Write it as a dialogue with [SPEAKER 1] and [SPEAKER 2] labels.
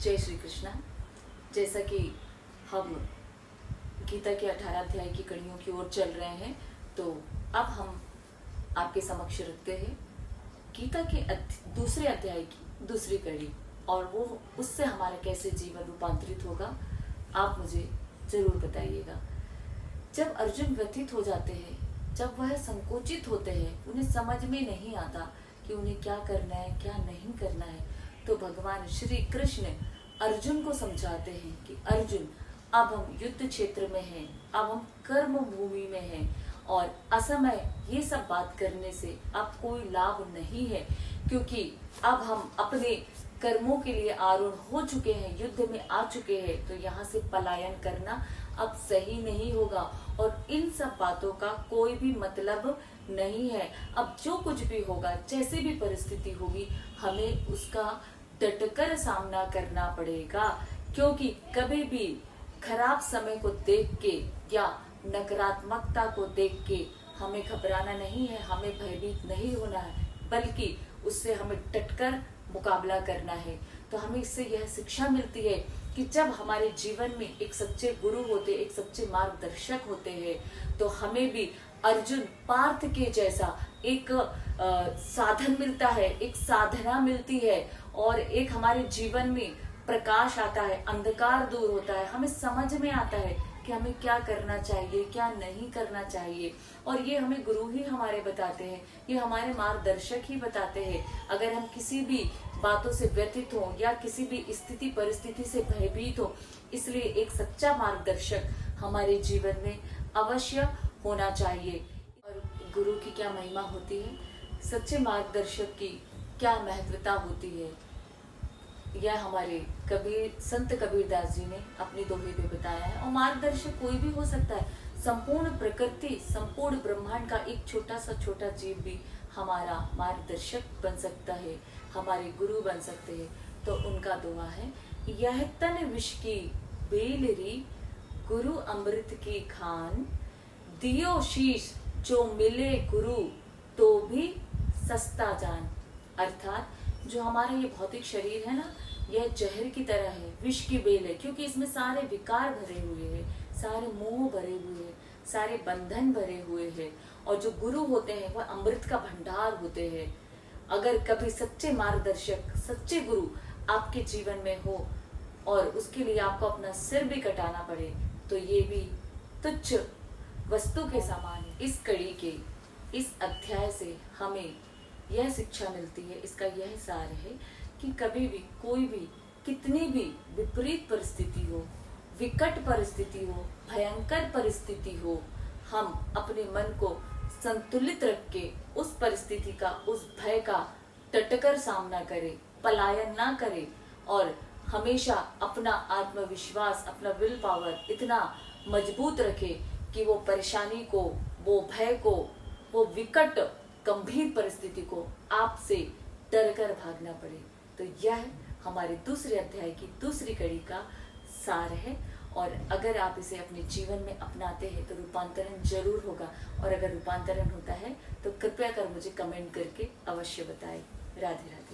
[SPEAKER 1] जय श्री कृष्णा। जैसा कि हम गीता के 18 अध्याय की कड़ियों की ओर चल रहे हैं, तो अब हम आपके समक्ष रखते हैं गीता के दूसरे अध्याय की दूसरी कड़ी, और वो उससे हमारा कैसे जीवन रूपांतरित होगा, आप मुझे जरूर बताइएगा। जब अर्जुन व्यथित हो जाते हैं, जब वह संकोचित होते हैं, उन्हें समझ में नहीं आता कि उन्हें क्या करना है क्या नहीं करना है, तो भगवान श्री कृष्ण अर्जुन को समझाते हैं कि अर्जुन, अब हम युद्ध क्षेत्र में हैं, अब हम कर्म भूमि में हैं, और असमय ये सब बात करने से अब कोई लाभ नहीं है, क्योंकि अब हम अपने कर्मों के लिए आरूढ़ हो चुके हैं, युद्ध में आ चुके हैं, तो यहाँ से पलायन करना अब सही नहीं होगा, और इन सब बातों का कोई भी मतलब नहीं है। अब जो कुछ भी होगा, जैसे भी परिस्थिति होगी, हमें उसका डटकर सामना करना पड़ेगा, क्योंकि कभी भी खराब समय को देख के या नकारात्मकता को देख के हमें घबराना नहीं है, हमें भयभीत नहीं होना है, बल्कि उससे हमें डटकर मुकाबला करना है। तो हमें इससे यह शिक्षा मिलती है कि जब हमारे जीवन में एक सच्चे गुरु होते, एक सच्चे मार्गदर्शक होते हैं, तो हमें भी अर्जुन पार्थ के जैसा एक साधन मिलता है, एक साधना मिलती है, और एक हमारे जीवन में प्रकाश आता है, अंधकार दूर होता है, हमें समझ में आता है कि हमें क्या करना चाहिए क्या नहीं करना चाहिए। और ये हमें गुरु ही हमारे बताते हैं, ये हमारे मार्गदर्शक ही बताते हैं। अगर हम किसी भी बातों से व्यथित हो या किसी भी स्थिति परिस्थिति से भयभीत हो, इसलिए एक सच्चा मार्गदर्शक हमारे जीवन में अवश्य होना चाहिए। और गुरु की क्या महिमा होती है, सच्चे मार्गदर्शक की क्या महत्वता होती है, यह हमारे संत कबीरदास जी ने अपनी दोहे पे बताया है। और मार्गदर्शक कोई भी हो सकता है, संपूर्ण प्रकृति, संपूर्ण ब्रह्मांड का एक छोटा सा जीव भी हमारा मार्गदर्शक बन सकता है, हमारे गुरु बन सकते हैं। तो उनका दोहा है, यह तन विष की बेलरी, गुरु अमृत की खान, दियो शीश जो मिले गुरु, तो भी सस्ता जान। अर्थात जो हमारा ये भौतिक शरीर है ना, यह जहर की तरह है, विष की बेल है, क्योंकि इसमें सारे विकार भरे हुए हैं, सारे मोह भरे हुए हैं, सारे बंधन भरे हुए हैं। और जो गुरु होते हैं वह अमृत का भंडार होते हैं। अगर कभी सच्चे मार्गदर्शक, सच्चे गुरु आपके जीवन में हो, और उसके लिए आपको अपना सिर भी कटाना पड़े, तो ये भी तुच्छ वस्तु के समान है। इस कड़ी के इस अध्याय से हमें यह शिक्षा मिलती है, इसका यह सार है कि कभी भी कोई भी कितनी भी विपरीत परिस्थिति हो, विकट परिस्थिति हो, भयंकर परिस्थिति हो, हम अपने मन को संतुलित रख के उस परिस्थिति का, उस भय का डटकर सामना करें, पलायन ना करें, और हमेशा अपना आत्मविश्वास, अपना विल पावर इतना मजबूत रखें कि वो परेशानी को, वो भय को, वो विकट गंभीर परिस्थिति को आपसे डरकर भागना पड़े। तो यह हमारे दूसरे अध्याय की दूसरी कड़ी का सार है, और अगर आप इसे अपने जीवन में अपनाते हैं तो रूपांतरण जरूर होगा, और अगर रूपांतरण होता है तो कृपया कर मुझे कमेंट करके अवश्य बताएं। राधे राधे।